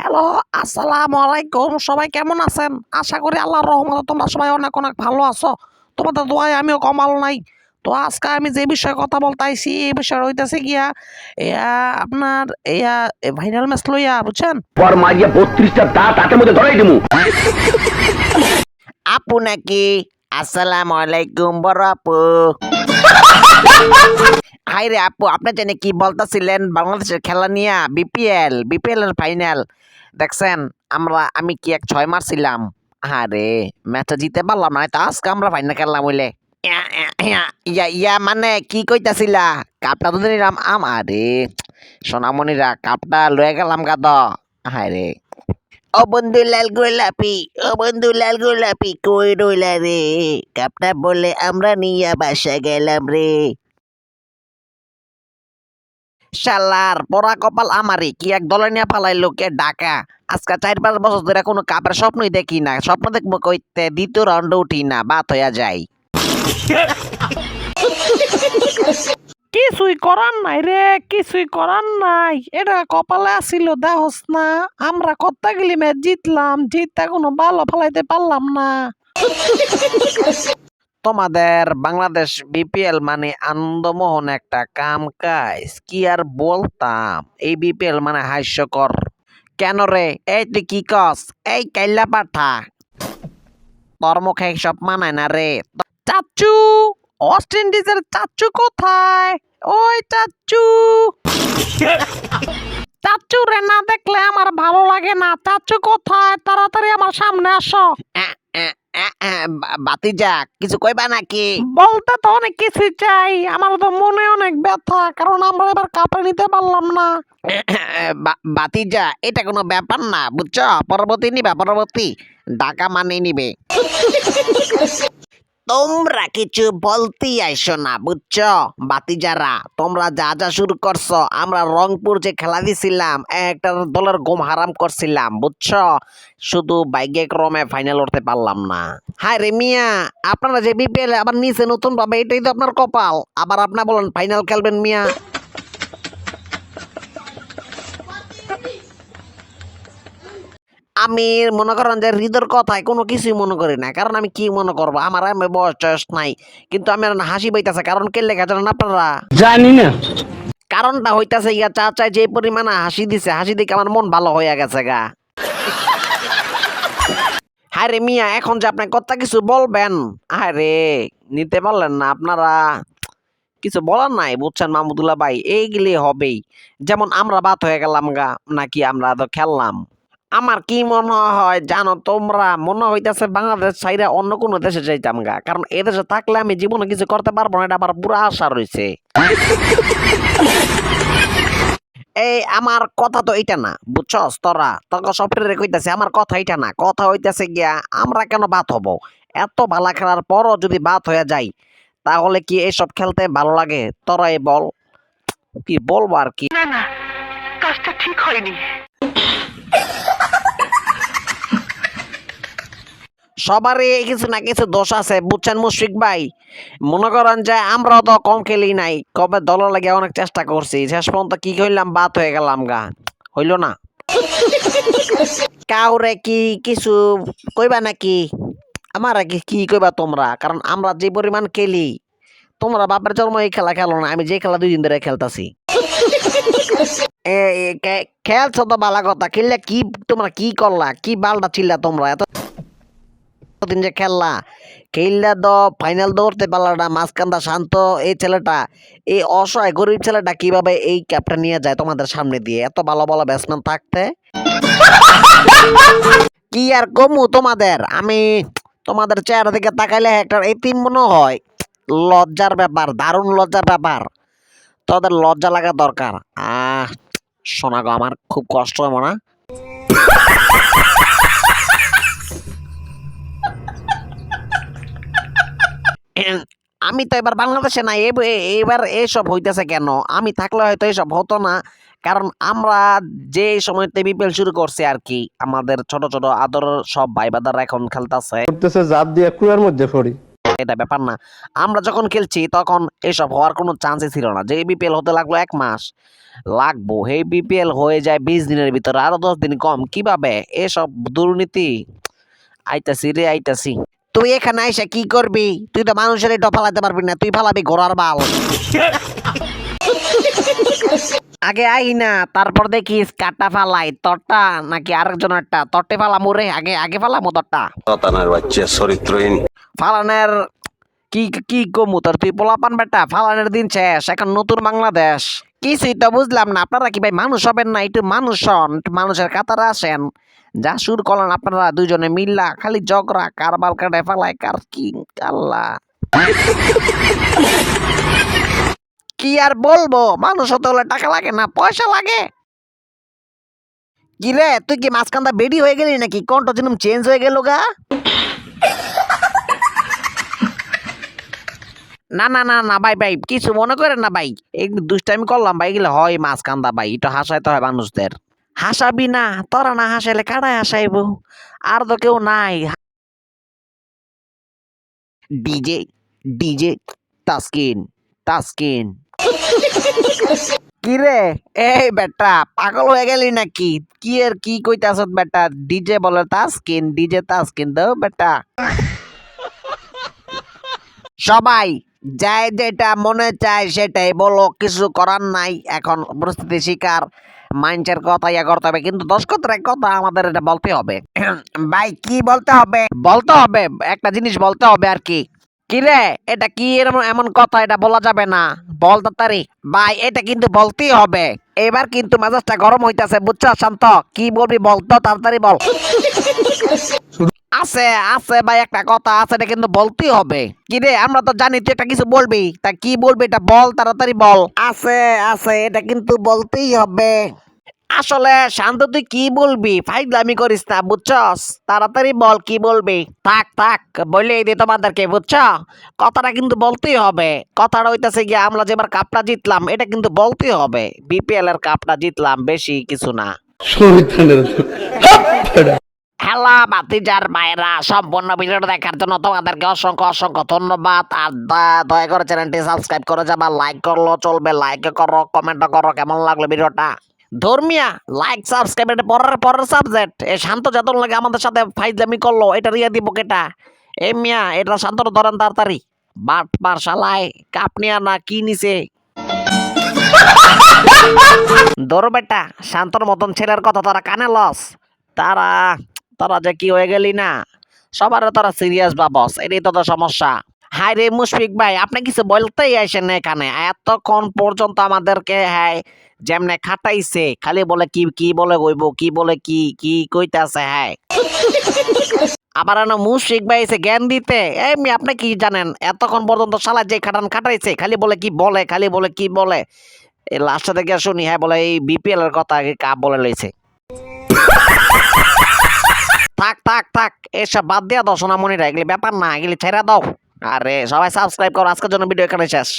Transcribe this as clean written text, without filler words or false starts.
Hello, আসসালামু আলাইকুম। সবাই কেমন আছেন? আশা করি আল্লাহর রহমতে তোমরা সবাই অনেক অনেক ভালো আছো। তোমাদের দোয়ায় আমিও কম ভালো নাই। তো আজকে আমি যে বিষয়ে কথা বলতে আইছি এই বিষয় হইতেছে গিয়া ইয়া আপনার ইয়া ভাইরাল ম্যাচ লইয়া বুঝছেন? পর মারিয়া 32টা দাঁত হাতের মধ্যে ধরাই দিমু। আপু নাকি? আসসালামু আলাইকুম বড় আপু। হাই রে আপু, আপনি জানি কি বলতেছিলেন বাংলাদেশের খেলা নিয়ে? বিপিএল এর ফাইনাল দেখছেন? আমি কি 6 মারছিলাম। আরে ম্যাচটা জিতে পারলাম না, তো আজকে আমরা ফাইনাল খেললাম হইলে। ইয়া মানে কি কইতাছিলা? কাপটা তো নিলাম আরে সোনামণিরা কাপটা লয়ে গেলাম গাদ। আরে ও বন্ধু লাল গোলাপি, ও বন্ধু লাল গোলাপি কই রইলা রে? কাপটা বলে আমরা নিয়ে বাসা গেলাম রে। শালার পোড়া কপাল আমারই, কি এক দলে নিয়ে পালাইলো কে ঢাকা। আজকে 4-5 বছর ধরে কোনো কাপের স্বপ্নই দেখি না। স্বপ্ন দেখবো কইতে দ্বিতীয় রাউন্ডে উঠি না, বাত হইয়া যাই। কিছুই করার নাই রে, কিছুই করার নাই। এটা কপালে আসিল দেখস না। আমরা কত গেলি ম্যাচ জিতলাম, জিততে কোনো ভালো ফেলাইতে পারলাম না। তোমাদের বাংলাদেশ বিপিএল মানে আনন্দমোহন একটা কাম কাজ, কি আর বলতাম। এই বিপিএল মানে হাস্যকর। কেন রে? এই তুই কি কস? এই কাইল্লা পাঠা, তোর মুখে সব মানায় না রে। চাচ্চু, ওয়েস্ট ইন্ডিজের চাচ্চু কোথায়? ওই চাচ্চু, চাচ্চু রে না দেখলে আমার ভালো লাগে না। চাচ্চু কোথায়? তাড়াতাড়ি আমার সামনে আসো। বাতিজা কিছু কইবা নাকি? বলতে তো অনেক কিছু চাই, আমার তো মনে অনেক ব্যথা, কারণ আমরা এবার কাপে নিতে পারলাম না। বাতিজা এটা কোনো ব্যাপার না বুঝছো, পরবর্তী নিবা, পরবর্তী ঢাকা মানে নিবে। তোমরা কিছু বলতেই আইসো না বুঝছো বাতিজারা, তোমরা যা যা শুরু করছো। আমরা রংপুর যে খেলা দিছিলাম, একটা দলের ঘুম হারাম করছিলাম বুঝছো, শুধু ভাগ্যে ক্রমে ফাইনাল উঠতে পারলাম না। হায় রে মিয়া, আপনারা যে বিপিএল আবার নিচে নতুন ভাবে, এটাই তো আপনার কপাল। আবার আপনার বলেন ফাইনাল খেলবেন মিয়া। আমি মনে করেন যে হৃদয়ের কথায় কোনো কিছুই মনে করি না, কারণ আমি কি মনে করবো, আমার বয়স টয়স নাই। কিন্তু আমি হাসি পাইতেছে, কারণ কে লেখা জানেন আপনারা? জানি না। কারণটা হইতাছে ইয়া চাচাই যে পরিমাণে হাসি দিছে, হাসি দেখে আমার মন ভালো হয়ে গেছে গা। হায় রে মিয়া, এখন যে আপনি কত কিছু বলবেন, আরে নিতে পারলেন না আপনারা। কিছু বলার নাই বুঝছেন মাহমুদুল্লাহ ভাই, এইগুলি হবেই। যেমন আমরা বাত হয়ে গেলাম গা, নাকি আমরা তো খেললাম। আমার কি মনে হয় জানো তোমরা, মনে হইতেছে বাংলাদেশ ছাইরা অন্য কোনো দেশে যাইতাম গা, কারণ এদেশে থাকলে আমি জীবনে কিছু করতে পারবো না, এটা আমার পুরো আশা রয়েছে। এই আমার কথা তো এইটা না বুঝছস, তোরা তোকে সফটওয়্যারে কইতাছে, আমার কথা এইটা না। কথা হইতাছে গিয়া আমরা কেন বাদ হব? এত ভালো খেলার পরও যদি বাদ হয়ে যায়, তাহলে কি এসব খেলতে ভালো লাগে? তোরাই বল, কি বলবো আর কি। না না, কাজটা ঠিক হয়নি। সবারই কিছু না কিছু দোষ আছে বুঝছেন মুশফিক ভাই। মনে করেন যে আমরাও তো কম খেলি নাই, কবে দলের লাগে অনেক চেষ্টা করছি, শেষ পর্যন্ত কি কইলাম, বাদ হয়ে গেলাম গা, হইল না। কাউরে কি কিছু কইবা নাকি? আমার কি কি কইবা তোমরা, কারণ আমরা যে পরিমাণ খেলি, তোমরা বাপের জন্ম এই খেলা খেলো না, আমি যে খেলা 2 দিন ধরে খেলতাছি। খেলছো তো ভালো কথা, খেললে কি তোমরা কি করলা, কি বালটা ছিলা তোমরা দিন যে খেললা, খেললা তো ফাইনাল দৌড়তে পারলা না। মাঝখানটা শান্ত এই ছেলেটা, এই অসহায় গরিব ছেলেটা কিভাবে এই ক্যাপটা নিয়ে যায় তোমাদের সামনে দিয়ে, এত ভালো ভালো ব্যাটসম্যান থাকতে। কি আর কমু তোমাদের, আমি তোমাদের চেহারা দিকে তাকাইলে একটা এতিম মনে হয়। লজ্জার ব্যাপার, দারুণ লজ্জার ব্যাপার। তোদের লজ্জা লাগা দরকার। শোনা গো, আমার খুব কষ্ট হয় মনে। আমি তো এবার বাংলাদেশে নাই, এবার এসব হইতেছে কেন? আমি থাকলে হয়তো এসব হতো না, কারণ আমরা যে সময়তে বিপিএল শুরু করছি আর কি, আমাদের ছোট ছোট আদর সব ভাই বাদাররা এখন খেলতেছে। করতেছে জাত দিয়ে কুয়ার মধ্যে পড়ি। এটা ব্যাপার না। আমরা যখন খেলছি তখন এসব হওয়ার কোনো চান্সই ছিল না। যে বিপিএল হতে লাগলো 1 মাস লাগবো, এই বিপিএল হয়ে যায় 20 দিনের ভিতরে, আরো 10 দিন কম। কিভাবে এসব দুর্নীতি? আইতাছি রে আইতাছি। তুই এখানে আইসা কি করবি? তুই তো মানুষের এটা ফালাতে পারবি না, তুই ফালাবি ঘোড়ার বাল। আগে আই না, তারপর দেখিস কাটা ফালাই তোরটা নাকি আরেকজনেরটা। তোরটে ফালামু রে, আগে আগে ফালামু তোরটা। শতানার বাচ্চা চরিত্রহীন। ফালানের কি কি কমু তোর, তুই পোলাপান বেটা। ফালানের দিন শেষ, এখন নতুন বাংলাদেশ। কিছুই তো বুঝলাম না। আপনারা কি ভাই মানুষ হবেন না? একটু মানুষ হন, একটু মানুষের কাতারে আসেন। যা সুর করলেন আপনারা দুইজনে মিল্লা, খালি ঝগড়া, কার বাল কাটে ফেলায় কার কি। আল্লাহ, কি আর বলবো, মানুষ হতে হলে টাকা লাগে না, পয়সা লাগে। কি রে, তুই কি মাঝখানটা বেডি হয়ে গেলি নাকি? কণ্ঠ যেন চেঞ্জ হয়ে গেল গা। না না না না ভাই ভাই, কিছু মনে করেন না ভাই, একটু দুষ্টামি করলাম ভাই। এগুলো হয় মাঝখান্দা ভাই, একটু হাসাইতে হয় মানুষদের। হাসাবি না? তোরা না হাসাইলে কারাই হাসাইব? আর তো কেউ নাই। DJ DJ Taskin Taskin. কি রে এই বেটা, পাগল হয়ে গেলি নাকি? কি আর কি কইতাছ বেটা? ডিজে বলে তাসকিন, ডিজে তাসকিন দাও বেটা। সবাই যাই যেটা মনে চায় সেটাই বলো, কিছু করার নাই। এখন পরিস্থিতি শিকার, মাইন্ডের কথা ইয়া করতে হবে, কিন্তু দর্শকদের এক কথা আমাদের এটা বলতে হবে। ভাই কি বলতে হবে? বলতে হবে একটা জিনিস বলতে হবে আর কি। কি রে, এটা কি এরকম এমন কথা? এটা বলা যাবে না, বল তাড়াতাড়ি। ভাই এটা কিন্তু বলতেই হবে। এবার কিন্তু মেজাজটা গরম হইতাছে, বুঝছো? শান্ত, কি বলবি বলতো, তাড়াতাড়ি বল। আছে আছে ভাই, একটা কথা আছে, এটা কিন্তু বলতেই হবে। কি রে, আমরা তো জানি তুই একটা কিছু বলবি, তা কি বলবি এটা বল, তাড়াতাড়ি বল। আছে আছে, এটা কিন্তু বলতেই হবে। আসলে শান্ত, তুই কি বলবি? ফাইজলামি করিস না, বুঝছস? তাড়াতাড়ি বল কি বলবি। থাক থাক, বলেই দে তোমাদেরকে, বুঝছো? কথাটা কিন্তু বলতেই হবে। কথাটা হইতাছে গিয়ে, আমরা যেবার কাপটা জিতলাম, এটা কিন্তু বলতেই হবে। বিপিএল এর কাপটা জিতলাম, বেশি কিছু না। হ্যালো বাতিজার মায়েরা, সম্পূর্ণ ভিডিওটা দেখার জন্য তোমাদেরকে অসংখ্য অসংখ্য ধন্যবাদ। আর দয়া করে চ্যানেলটি সাবস্ক্রাইব করে যাবা। লাইক করলো চলবে, লাইক করো, কমেন্ট করো কেমন লাগলো ভিডিওটা। ধর্মিয়া লাইক সাবস্ক্রাইব, এটা পরের পরের সাবজেক্ট। এই শান্ত যত লাগে আমাদের সাথে ফাইজলামি করলো, এটা রিয়া দিব কেটা? এ মিয়া, এটা শান্তর ধরেন তাড়াতাড়ি। বাট মার শালায়, কাপ নিয়া না কি নিছে? ধরো বেটা, শান্তর মতন ছেলের কথা তারা কানে লস। তারা তারা যে কি হয়ে গেলি না, সবার তারা সিরিয়াস বা বস, এটাই তো সমস্যা। হাই রে মুশফিক ভাই, আপনি কিছু বলতেই আসেন না এখানে এতক্ষণ পর্যন্ত আমাদেরকে। হ্যাঁ, যেমনে খাটাইছে, খালি বলে কি কি বলে কইব, কি বলে কি কি কইতাছে। হ্যাঁ, আবার না মুশফিক ভাই এসে জ্ঞান দিতে। এমনি আপনি কি জানেন? এতক্ষণ পর্যন্ত শালা যে খাটাইছে, খালি বলে কি বলে, খালি বলে কি বলে। এই লাস্টে থেকে শুনি, হ্যাঁ বলে এই বিপিএল এর কথা কাপ বলে লইছে। থাক থাক থাক, এসব বাদ দিয়া দাও সোনামণিরা, এগুলি ব্যাপার না, এগুলি ছেড়ে দাও। আরে সবাই সাবস্ক্রাইব করো, আজকের জন্য ভিডিও এখানে শেষ।